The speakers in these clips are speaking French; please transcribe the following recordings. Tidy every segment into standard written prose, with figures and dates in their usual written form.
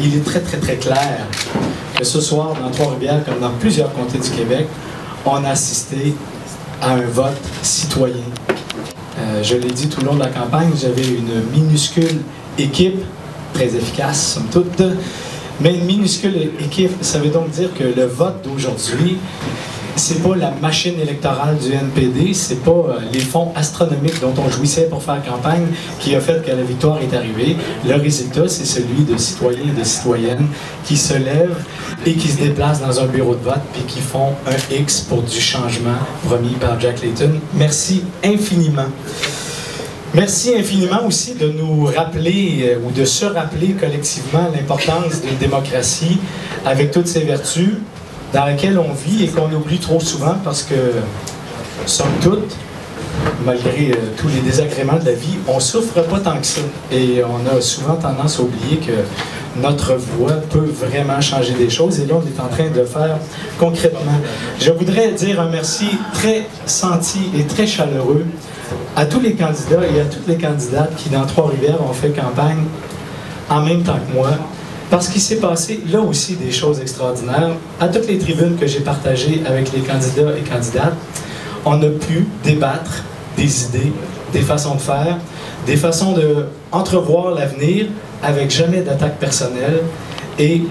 il est très, très, très clair que ce soir, dans Trois-Rivières, comme dans plusieurs comtés du Québec, on a assisté à un vote citoyen. Je l'ai dit tout le long de la campagne, j'avais une minuscule équipe, très efficace, somme toute, mais une minuscule équipe, ça veut donc dire que le vote d'aujourd'hui, c'est pas la machine électorale du NPD, c'est pas les fonds astronomiques dont on jouissait pour faire campagne qui a fait que la victoire est arrivée. Le résultat, c'est celui de citoyens et de citoyennes qui se lèvent et qui se déplacent dans un bureau de vote puis qui font un X pour du changement promis par Jack Layton. Merci infiniment. Merci infiniment aussi de nous rappeler ou de se rappeler collectivement l'importance d'une démocratie avec toutes ses vertus, dans laquelle on vit et qu'on oublie trop souvent parce que, somme toute, malgré tous les désagréments de la vie, on souffre pas tant que ça. Et on a souvent tendance à oublier que notre voix peut vraiment changer des choses. Et là, on est en train de le faire concrètement. Je voudrais dire un merci très senti et très chaleureux à tous les candidats et à toutes les candidates qui, dans Trois-Rivières, ont fait campagne en même temps que moi. Parce qu'il s'est passé là aussi des choses extraordinaires. À toutes les tribunes que j'ai partagées avec les candidats et candidates, on a pu débattre des idées, des façons de faire, des façons d'entrevoir l'avenir avec jamais d'attaque personnelle et,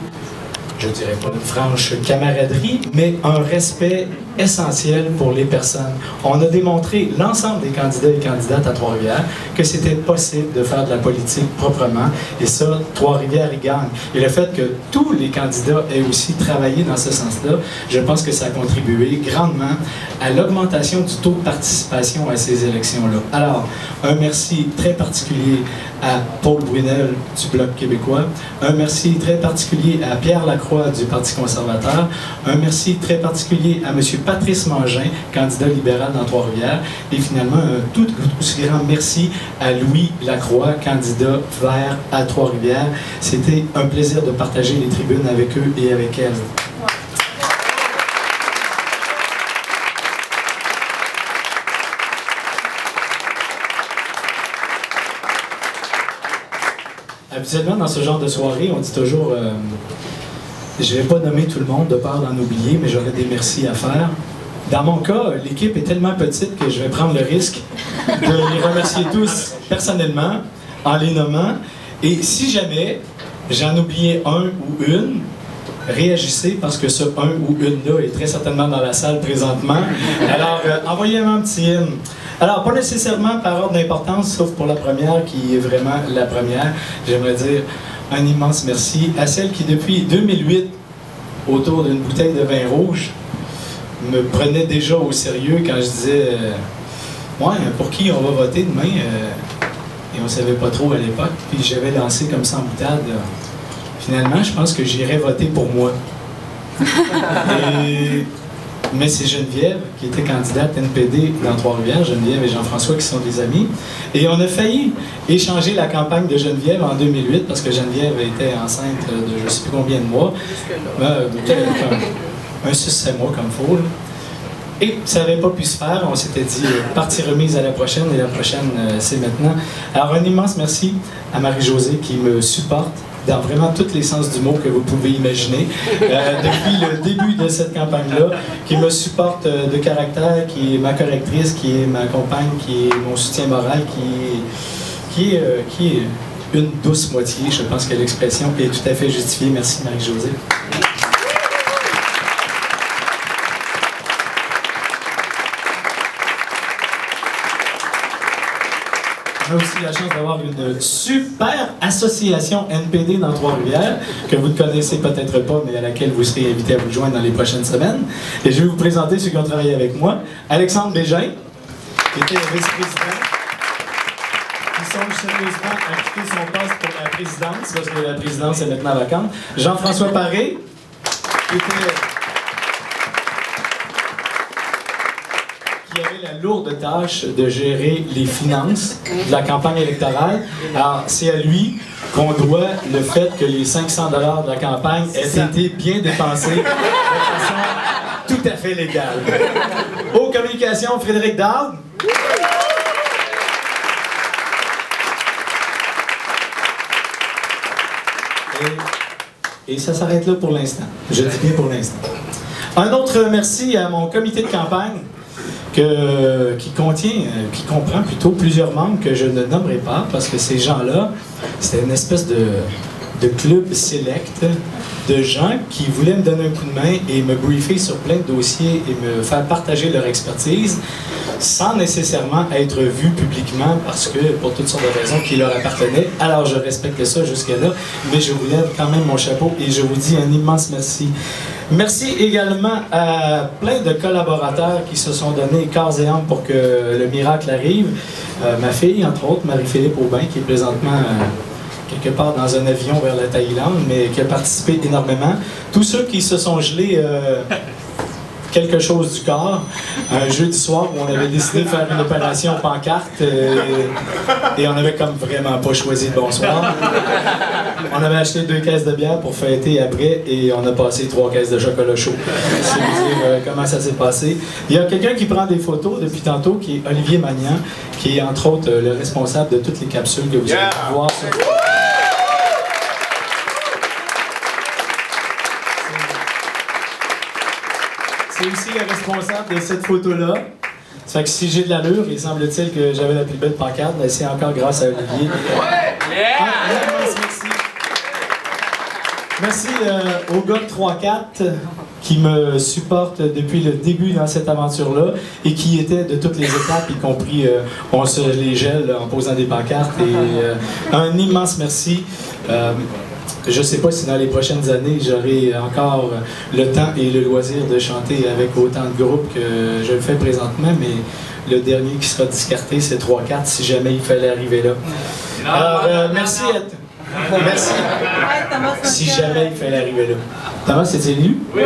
je dirais pas une franche camaraderie, mais un respect essentiel pour les personnes. On a démontré, l'ensemble des candidats et candidates à Trois-Rivières, que c'était possible de faire de la politique proprement. Et ça, Trois-Rivières y gagne. Et le fait que tous les candidats aient aussi travaillé dans ce sens-là, je pense que ça a contribué grandement à l'augmentation du taux de participation à ces élections-là. Alors, un merci très particulier à Paul Brunel du Bloc québécois, un merci très particulier à Pierre Lacroix du Parti conservateur, un merci très particulier à M. Patrice Mangin, candidat libéral dans Trois-Rivières, et finalement un tout aussi grand merci à Louis Lacroix, candidat vert à Trois-Rivières. C'était un plaisir de partager les tribunes avec eux et avec elles. Habituellement, dans ce genre de soirée, on dit toujours je ne vais pas nommer tout le monde de peur d'en oublier, mais j'aurais des merci à faire. Dans mon cas, l'équipe est tellement petite que je vais prendre le risque de les remercier tous personnellement, en les nommant. Et si jamais j'en oubliais un ou une, réagissez parce que ce un ou une-là est très certainement dans la salle présentement. Alors, envoyez-moi un petit hymne. Alors, pas nécessairement par ordre d'importance, sauf pour la première, qui est vraiment la première. J'aimerais dire un immense merci à celle qui, depuis 2008, autour d'une bouteille de vin rouge, me prenait déjà au sérieux quand je disais ouais, pour qui on va voter demain? Et on ne savait pas trop à l'époque. Puis j'avais lancé comme ça en boutade. Finalement, je pense que j'irais voter pour moi. Mais c'est Geneviève qui était candidate NPD dans Trois-Rivières, Geneviève et Jean-François qui sont des amis. Et on a failli échanger la campagne de Geneviève en 2008 parce que Geneviève était enceinte de je ne sais plus combien de mois. Un 6-7 mois comme il faut. Et ça n'avait pas pu se faire. On s'était dit partie remise à la prochaine et la prochaine c'est maintenant. Alors un immense merci à Marie-Josée qui me supporte dans vraiment tous les sens du mot que vous pouvez imaginer, depuis le début de cette campagne-là, qui me supporte de caractère, qui est ma correctrice, qui est ma compagne, qui est mon soutien moral, qui est une douce moitié. Je pense que l'expression est tout à fait justifiée. Merci Marie-Josée. On a aussi la chance d'avoir une super association NPD dans Trois-Rivières, que vous ne connaissez peut-être pas, mais à laquelle vous serez invité à vous joindre dans les prochaines semaines. Et je vais vous présenter ceux qui ont travaillé avec moi. Alexandre Bégin, qui était le vice-président, qui songe sérieusement à quitter son poste pour la présidence, parce que la présidence est maintenant vacante. Jean-François Paré, qui avait la lourde tâche de gérer les finances de la campagne électorale. Alors, c'est à lui qu'on doit le fait que les 500 $ de la campagne aient été bien dépensés de façon tout à fait légale. Aux communications, Frédéric Dard. Et Et ça s'arrête là pour l'instant. Je dis bien pour l'instant. Un autre merci à mon comité de campagne qui comprend plutôt plusieurs membres que je ne nommerai pas parce que ces gens-là, c'était une espèce de club select de gens qui voulaient me donner un coup de main et me briefer sur plein de dossiers et me faire partager leur expertise sans nécessairement être vus publiquement parce que, pour toutes sortes de raisons qui leur appartenaient. Alors, je respecte ça jusque-là, mais je vous lève quand même mon chapeau et je vous dis un immense merci. Merci également à plein de collaborateurs qui se sont donnés corps et âme pour que le miracle arrive. Ma fille, entre autres, Marie-Philippe Aubin, qui est présentement quelque part dans un avion vers la Thaïlande, mais qui a participé énormément. Tous ceux qui se sont gelés quelque chose du corps, un jeudi soir où on avait décidé de faire une opération pancarte et on avait comme vraiment pas choisi le bon soir. On avait acheté 2 caisses de bière pour fêter après et on a passé 3 caisses de chocolat chaud. C'est vous dire comment ça s'est passé. Il y a quelqu'un qui prend des photos depuis tantôt, qui est Olivier Magnan, qui est entre autres le responsable de toutes les capsules que vous allez voir sur... C'est aussi le responsable de cette photo-là. Ça fait que si j'ai de l'allure, il semble-t-il que j'avais la plus belle pancarte, mais c'est encore grâce à Olivier. Merci au gars de 3-4 qui me supporte depuis le début dans cette aventure-là et qui était de toutes les étapes, y compris on se les gèle en posant des pancartes. Et un immense merci. Je ne sais pas si dans les prochaines années, j'aurai encore le temps et le loisir de chanter avec autant de groupes que je le fais présentement, mais le dernier qui sera discarté, c'est 3-4, si jamais il fallait arriver là. Alors, merci à... Merci. Si jamais il fallait arriver là. Thomas, c'est élu? Oui.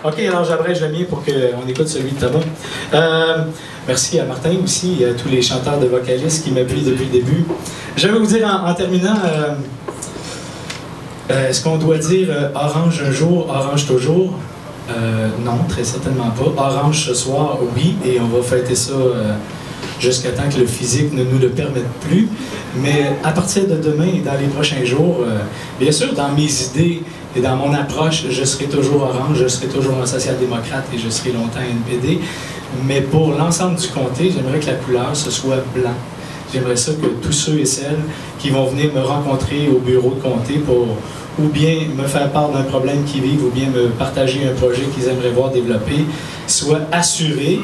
OK, alors j'abrège le mien pour qu'on écoute celui de Thomas. Merci à Martin aussi, et à tous les chanteurs de vocalistes qui m'appuient depuis le début. Je vais vous dire en terminant, est-ce qu'on doit dire orange un jour, orange toujours? Non, très certainement pas. Orange ce soir, oui, et on va fêter ça jusqu'à temps que le physique ne nous le permette plus. Mais à partir de demain et dans les prochains jours, bien sûr, dans mes idées et dans mon approche, je serai toujours orange, je serai toujours un social-démocrate et je serai longtemps NPD. Mais pour l'ensemble du comté, j'aimerais que la couleur, ce soit blanc. J'aimerais ça que tous ceux et celles qui vont venir me rencontrer au bureau de comté pour ou bien me faire part d'un problème qu'ils vivent ou bien me partager un projet qu'ils aimeraient voir développer, soient assurés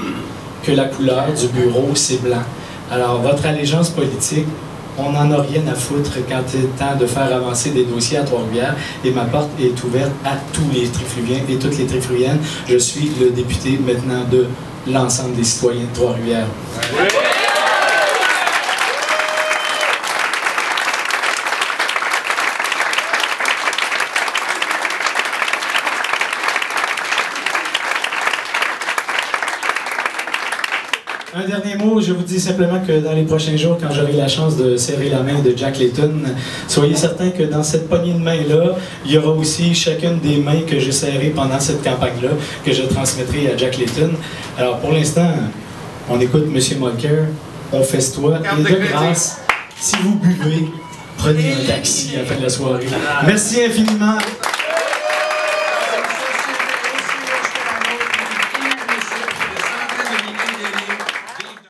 que la couleur du bureau, c'est blanc. Alors, votre allégeance politique, on n'en a rien à foutre quand il est temps de faire avancer des dossiers à Trois-Rivières et ma porte est ouverte à tous les trifluviens et toutes les trifluviennes. Je suis le député maintenant de l'ensemble des citoyens de Trois-Rivières. Un dernier mot, je vous dis simplement que dans les prochains jours, quand j'aurai la chance de serrer la main de Jack Layton, soyez certains que dans cette poignée de main-là, il y aura aussi chacune des mains que j'ai serrées pendant cette campagne-là, que je transmettrai à Jack Layton. Alors pour l'instant, on écoute M. Mulcair, on festoie, et de grâce, si vous buvez, prenez un taxi à la fin de la soirée. Merci infiniment.